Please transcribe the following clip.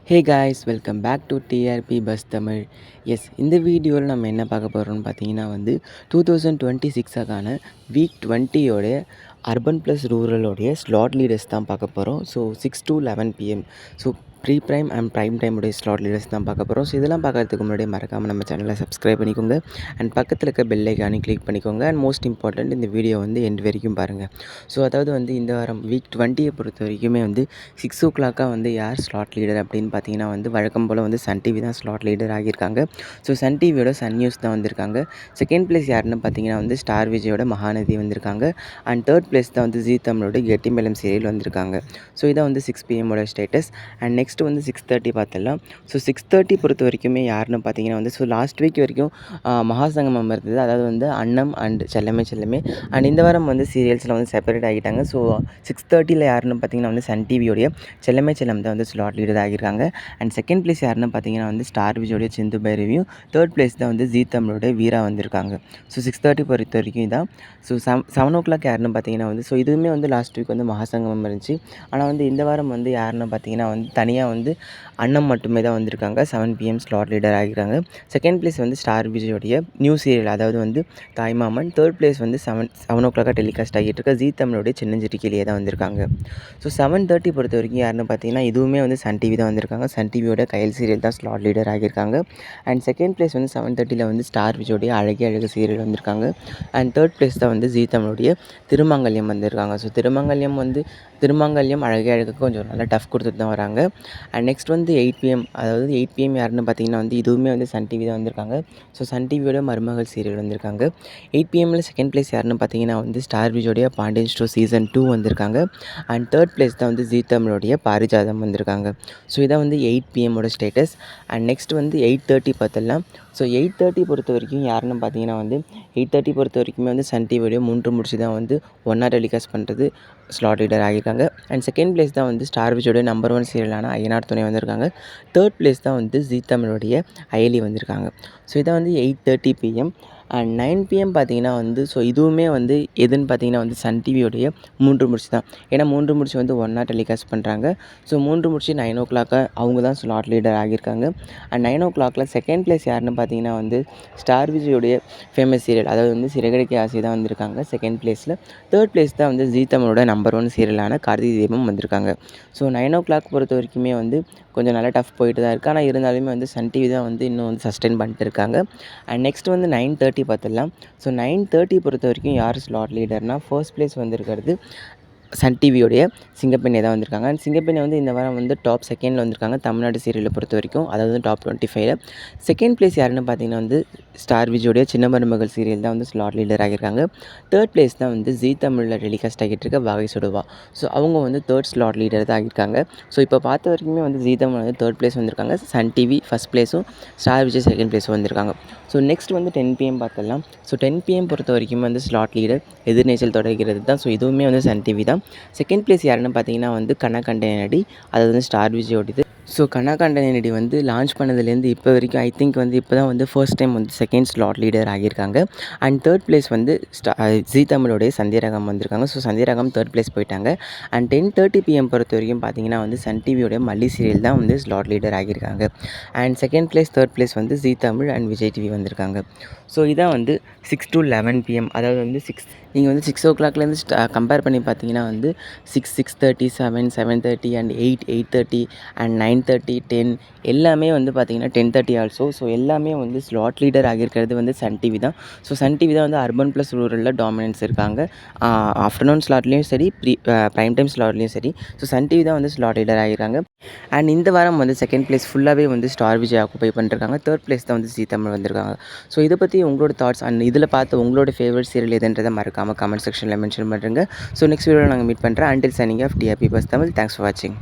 Hey guys welcome back to TRP bus Tamil. Yes, இந்த வீடியோவில் நம்ம என்ன பார்க்க போகிறோம்னு பார்த்தீங்கன்னா 2026க்கான வீக் 20யோடைய அர்பன் ப்ளஸ் ரூரலோடைய ஸ்லாட் லீடர்ஸ் தான் பார்க்க போகிறோம். So 6 to 11 PM. So pre prime and prime டைமுடைய ஸ்லாட் லீடர்ஸ் தான் பார்க்க போகிறோம். ஸோ இதெல்லாம் பார்க்கறதுக்கு முன்னாடி மறக்காமல் நம்ம சேனலை சப்ஸ்கிரைப் பண்ணிக்கோங்க அண்ட் பக்கத்தில் இருக்க பெல் ஐக்கானை கிளிக் பண்ணிக்கோங்க. அண்ட் மோஸ்ட் இம்பார்ட்டண்ட், இந்த வீடியோ எண்ட் வரைக்கும் பாருங்கள். ஸோ அதாவது இந்த வாரம் வீக் 20யை பொறுத்த வரைக்குமே 6 o'clock யார் ஸ்லாட் லீடர் அப்படின்னு பார்த்தீங்கன்னா வழக்கம் போல் சன் டிவி தான் ஸ்லாட் லீடர் ஆகியிருக்காங்க. ஸோ சன் டிவியோட சன் நியூஸ் தான் வந்திருக்காங்க. செகண்ட் பிளேஸ் யாருன்னு பார்த்தீங்கன்னா ஸ்டார் விஜயோட மகாநதி வந்திருக்காங்க. அண்ட் தேர்ட் பிளேஸ் தான் ஜீ தமிழோட கெட்டி மேளம் சீரியல் வந்திருக்காங்க. ஸோ இதான் 6 PM ஸ்டேட்டஸ். அண்ட் நெக்ஸ்ட் 6:30 பார்த்துடலாம். ஸோ 6:30 பொறுத்த வரைக்குமே யாருன்னு பார்த்தீங்கன்னா ஸோ லாஸ்ட் வீக் வரைக்கும் மகாசங்கமம் இருந்தது. அதாவது அன்னம் அண்ட் செல்லமே. அண்ட் இந்த வாரம் சீரியல்ஸில் செப்பரேட் ஆகிட்டாங்க. ஸோ 6:30 யாருன்னு பார்த்தீங்கன்னா சன் டிவியோடைய செல்லம் தான் ஸ்லாட் லீடர் ஆகியிருக்காங்க. அண்ட் செகண்ட் பிளேஸ் யாருன்னு பார்த்தீங்கன்னா ஸ்டார் விஜயோடைய சிந்து பைரவியும், தேர்ட் பிளேஸ் தான் ஜீ தமிழோட வீரா வந்திருக்காங்க. ஸோ 6:30 பொறுத்த வரைக்கும் இதான். ஸோ 7 o'clock யாருன்னு பார்த்தீங்கன்னா ஸோ இதுவுமே லாஸ்ட் வீக் மகாசங்கமம் இருந்துச்சு. ஆனால் இந்த வாரம் யாருன்னு பார்த்தீங்கன்னா தனியாக அன்னம் மட்டுமே தான் வந்திருக்காங்க. 7 PM ஸ்லாட் லீடர் ஆகியிருக்காங்க. செகண்ட் பிளேஸ் ஸ்டார் விஜயோடைய நியூ சீரியல், அதாவது Thaimaman. Third place 7 o'clock telecast ஆகிட்டு இருக்க ஜீ தமிழோடைய சின்னஞ்சிட்டி கிளியே தான் வந்திருக்காங்க. ஸோ 7:30 பொறுத்த வரைக்கும் யாருன்னு பார்த்தீங்கன்னா இதுவுமே சன் டிவி தான் வந்திருக்காங்க. சன் டிவியோட கையல் சீரியல் தான் ஸ்லாட் லீடர் ஆகியிருக்காங்க. அண்ட் செகண்ட் பிளேஸ் 7:30 ஸ்டார் விஜயோடைய அழகே அழகு சீரியல் வந்திருக்காங்க. அண்ட் தேர்ட் பிளேஸ் தான் ஜீ தமிழுடைய திருமங்கல்யம் வந்திருக்காங்க. ஸோ திருமங்கல்யம் அழகே அழகுக்கு கொஞ்சம் நல்லா டஃப் கொடுத்துட்டு தான் வராங்க. அண்ட் நெக்ஸ்ட் 8 PM, அதாவது 8 PM யாருன்னு பார்த்தீங்கன்னா இதுவுமே சன் டிவி தான் வந்திருக்காங்க. ஸோ சன் டிவியோட மருமகள் சீரியல் வந்திருக்காங்க. 8 PMல செகண்ட் பிளேஸ் யாருன்னு பார்த்தீங்கன்னா ஸ்டார் விஜயோடைய பாண்டியன் ஸ்டோர் சீசன் 2 வந்திருக்காங்க. அண்ட் தேர்ட் பிளேஸ் தான் ஜீ தமிழோடைய பாரிஜாதம் வந்திருக்காங்க. ஸோ இதான் 8 PM ஸ்டேட்டஸ். அண்ட் நெக்ஸ்ட் 8:30 பார்த்துடலாம். ஸோ 8:30 பொறுத்த வரைக்கும் யாருன்னு பார்த்தீங்கன்னா 8:30 பொறுத்த வரைக்குமே சன் டிவியோடைய 3 முடிச்சு தான் ஒன்றா டெலிகாஸ்ட் பண்ணுறது ஸ்லாட் லீடர் ஆகியிருக்காங்க. அண்ட் செகண்ட் பிளேஸ் தான் ஸ்டார் விஜயோட நம்பர் 1 சீரியலான ஐயனார் துணை வந்திருக்காங்க. தேர்ட் பிளேஸ் தான் ஜீ தமிழோடைய அயலி வந்திருக்காங்க. ஸோ இதான் 8:30 PM. அண்ட் 9 PM பார்த்தீங்கன்னா ஸோ இதுவுமே எதுன்னு பார்த்தீங்கன்னா சன் டிவியோடைய 3 முடிச்சு தான். ஏன்னா 3 முடிச்சு ஒன்றா டெலிகாஸ்ட் பண்ணுறாங்க. ஸோ 3 முடிச்சு 9 o'clock அவங்க தான் ஸ்லாட் லீடர் ஆகியிருக்காங்க. அண்ட் 9 o'clockல செகண்ட் பிளேஸ் யாருன்னு பார்த்தீங்கன்னா ஸ்டார் விஜயோடைய ஃபேமஸ் சீரியல், அதாவது சிறகடிக்க ஆசை தான் வந்திருக்காங்க செகண்ட் பிளேஸில். தேர்ட் பிளேஸ் தான் ஜீ தமிழோட நம்பர் 1 சீரியலான கார்த்திகை தீபம் வந்திருக்காங்க. ஸோ 9 o'clock பொறுத்த வரைக்குமே கொஞ்சம் நல்லா டஃப் போயிட்டு தான் இருக்குது. ஆனால் இருந்தாலுமே சன் டிவி தான் இன்னும் சஸ்டெயின் பண்ணிட்டு இருக்காங்க. அண்ட் நெக்ஸ்ட் 9:30 பார்த்துடலாம். ஸோ 9:30 பொறுத்த வரைக்கும் யார் ஸ்லாட் லீடர்னால் ஃபர்ஸ்ட் பிளேஸ் வந்திருக்கிறது சன் டிவியோடைய சிங்கப்பெண்ணை தான் வந்திருக்காங்க. அண்ட் சிங்கப்பெண்ணை இந்த வாரம் டாப் செகண்டில் வந்திருக்காங்க தமிழ்நாடு சீரியலை பொறுத்த வரைக்கும், அதாவது டாப் 25ல். செகண்ட் பிளேஸ் யாருன்னு பார்த்தீங்கன்னா ஸ்டார் விஜயோடைய சின்ன மருமகள் சீரியல் தான் ஸ்லாட் லீடர் ஆகியிருக்காங்க. தேர்ட் பிளேஸ் தான் ஜீ தமிழில் டெலிகாஸ்ட் ஆகிட்டு இருக்க வாகை சுடுவா. ஸோ அவங்க தேர்ட் ஸ்லாட் லீடர் தான் ஆகியிருக்காங்க. ஸோ இப்போ பார்த்த வரைக்குமே ஜீ தமிழ் தேர்ட் பிளேஸ் வந்திருக்காங்க. சன் டிவி ஃபஸ்ட் பிளேஸும், ஸ்டார் விஜய் செகண்ட் பிளேஸும் வந்திருக்காங்க. ஸோ நெக்ஸ்ட் 10 PM பார்த்துடலாம். ஸோ 10 PM பொறுத்த வரைக்கும் ஸ்லாட் லீடர் எதிர்நீச்சல் தொடர்கிறது தான். ஸோ இதுவுமே சன் டிவி தான். செகண்ட் பிளேஸ் யாருன்னு பார்த்தீங்கன்னா கனகண்டனடி, அதாவது ஸ்டார் விஜயோடது. ஸோ கனகண்டனடி லான்ச் பண்ணதுலேருந்து இப்போ வரைக்கும் ஐ திங்க் இப்போ தான் first time second slot leader ஆகியிருக்காங்க. அண்ட் தேர்ட் பிளேஸ் ஜீ தமிழோடைய சந்திரகம் வந்திருக்காங்க. ஸோ சந்திரகம் தேர்ட் பிளேஸ் போயிட்டாங்க. அண்ட் 10:30 PM பொறுத்த வரைக்கும் பார்த்தீங்கன்னா சன் டிவியோடைய மல்லி சீரியல் தான் ஸ்லாட் லீடர் ஆகியிருக்காங்க. And second place third place Zee Tamil and Vijay TV வந்திருக்காங்க. ஸோ இதான் 6 to 11 PM, அதாவது 6 நீங்கள் 6 o'clockலேருந்து கம்பேர் பண்ணி பார்த்தீங்கன்னா 6, 6:30, 7, 7:30 அண்ட் 8, 8:30 அண்ட் 9:30, 10 எல்லாமே பார்த்தீங்கன்னா 10:30 ஆல்சோ. ஸோ எல்லாமே ஸ்லாட் லீடர் ஆகியிருக்கிறது சன் டிவி தான். ஸோ சன் டிவி தான் அர்பன் ப்ளஸ் ரூரலில் டாமினன்ஸ் இருக்காங்க. ஆஃப்டர்நூன் ஸ்லாட்லேயும் சரி, ப்ரைம் டைம் ஸ்லாட்லேயும் சரி. ஸோ சன் டிவி தான் ஸ்லாட் லீடர் ஆகியிருக்காங்க. அண்ட் இந்த வாரம் செகண்ட் பிளேஸ் ஃபுல்லாகவே ஸ்டார் விஜய் ஆக்குபை பண்ணிருக்காங்க. தேர்ட் பிளேஸ் தான் ஜீ தமிழ் வந்திருக்காங்க. ஸோ இதை பற்றி உங்களோட தாட்ஸ் அண்ட் இதில் பார்த்து உங்களோட ஃபேவரட் சீரியல் எதுன்றதை மறக்காமல் கமெண்ட் செக்ஷனில் மென்ஷன் பண்ணுறேங்க. ஸோ நெக்ஸ்ட் வீடியோவில் நாங்கள் மீட் பண்ணுறேன். Until signing off TRP bus Tamil. Thanks for வாட்சிங்.